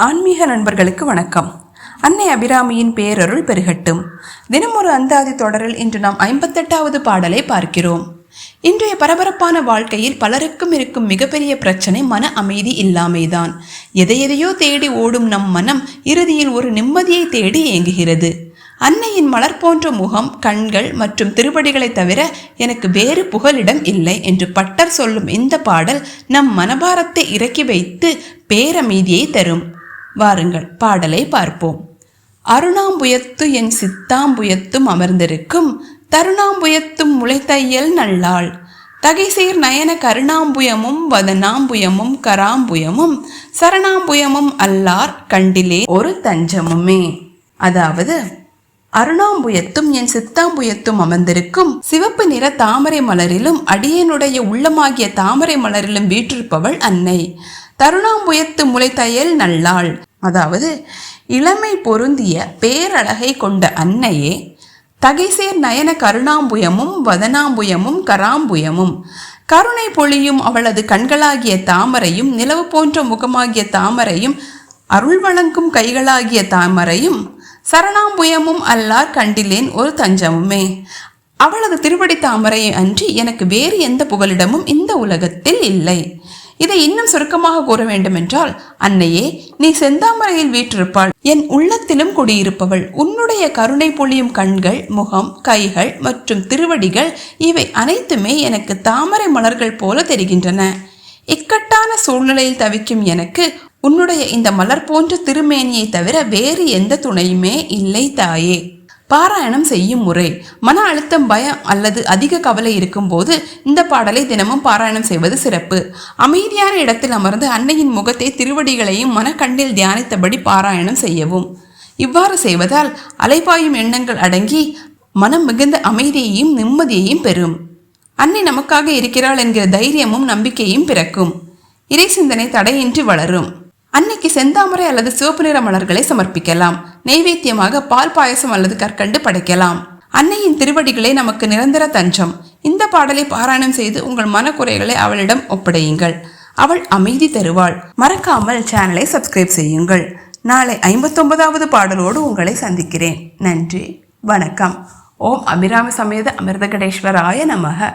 ஆன்மீக நண்பர்களுக்கு வணக்கம். அன்னை அபிராமியின் பேரருள் பெருகட்டும். தினமொரு அந்தாதி தொடரில் இன்று நாம் 58வது பாடலை பார்க்கிறோம். இன்றைய பரபரப்பான வாழ்க்கையில் பலருக்கும் இருக்கும் மிகப்பெரிய பிரச்சனை மன அமைதி இல்லாமைதான். எதையெதையோ தேடி ஓடும் நம் மனம் இறுதியில் ஒரு நிம்மதியை தேடி ஏங்குகிறது. அன்னையின் மலர் போன்ற முகம், கண்கள் மற்றும் திருவடிகளை தவிர எனக்கு வேறு புகலிடம் இல்லை என்று பட்டர் சொல்லும் இந்த பாடல் நம் மனபாரத்தை இறக்கி வைத்து பேரமைதியை தரும். வாருங்கள் பாடலை பார்ப்போம். அருணாம்புயத்து என் சித்தாம்புயத்தும் அமர்ந்திருக்கும் தருணாம்புயத்தும் முளைத்தையல் நல்லாள் தகைசீர் நயன கருணாம்புயமும் வதனாம்புயமும் கராம்புயமும் சரணாம்புயமும் அல்லார் கண்டிலே ஒரு தஞ்சமுமே. அதாவது அருணாம்புயத்தும் என் சித்தாம்புயத்தும் அமர்ந்திருக்கும் சிவப்பு நிற தாமரை மலரிலும் அடியனுடைய உள்ளமாகிய தாமரை மலரிலும் வீற்றிருப்பவள் அன்னை. தருணாம்புயத்து முளைத்தையல் நல்லாள், அதாவது இளமை பொருந்திய பேரழகை கொண்ட அன்னையே. தகைசேர் நயன கருணாம்புயமும் வதனாம்புயமும் கராம்புயமும், கருணை பொழியும் அவளது கண்களாகிய தாமரையும் நிலவு போன்ற முகமாகிய தாமரையும் அருள் வழங்கும் கைகளாகிய தாமரையும் சரணாம்புயமும் அல்லார் கண்டிலேன் ஒரு தஞ்சமுமே. அவளது திருவடி தாமரையை அன்றி எனக்கு வேறு எந்த புகலிடமும் இந்த உலகத்தில் இல்லை. இதை இன்னும் சுருக்கமாக கூற வேண்டுமென்றால், அன்னையே, நீ செந்தாமரையில் வீற்றிருப்பாள், என் உள்ளத்திலும் குடியிருப்பவள். உன்னுடைய கருணை பொழியும் கண்கள், முகம், கைகள் மற்றும் திருவடிகள் இவை அனைத்துமே எனக்கு தாமரை மலர்கள் போல தெரிகின்றன. இக்கட்டான சூழ்நிலையில் தவிக்கும் எனக்கு உன்னுடைய இந்த மலர் போன்ற திருமேனியை தவிர வேறு எந்த துணையுமே இல்லை தாயே. பாராயணம் செய்யும் முறை: மன அழுத்தம், பயம் அல்லது அதிக கவலை இருக்கும் போது இந்த பாடலை தினமும் பாராயணம் செய்வது சிறப்பு. அமைதியான இடத்தில் அமர்ந்து அன்னையின் முகத்தை, திருவடிகளையும் மனக்கண்ணில் தியானித்தபடி பாராயணம் செய்யவும். இவ்வாறு செய்வதால் அலைபாயும் எண்ணங்கள் அடங்கி மனம் மிகுந்த அமைதியையும் நிம்மதியையும் பெறும். அன்னை நமக்காக இருக்கிறாள் என்கிற தைரியமும் நம்பிக்கையும் பிறக்கும். இறை சிந்தனை தடையின்றி வளரும். அன்னைக்கு செந்தாமரை அல்லது சிவப்பு நிற மலர்களை சமர்ப்பிக்கலாம். நெய்வேத்தியமாக பால் பாயசம் அல்லது கற்கண்டு படைக்கலாம். அன்னையின் திருவடிகளே நமக்கு நிரந்தர தஞ்சம். இந்த பாடலை பாராயணம் செய்து உங்கள் மனக்குறைகளை அவளிடம் ஒப்படையுங்கள். அவள் அமைதி தருவாள். மறக்காமல் சேனலை சப்ஸ்கிரைப் செய்யுங்கள். நாளை 59வது பாடலோடு உங்களை சந்திக்கிறேன். நன்றி, வணக்கம். ஓம் அபிராம சமேத அமிர்தகடேஸ்வராய நமக.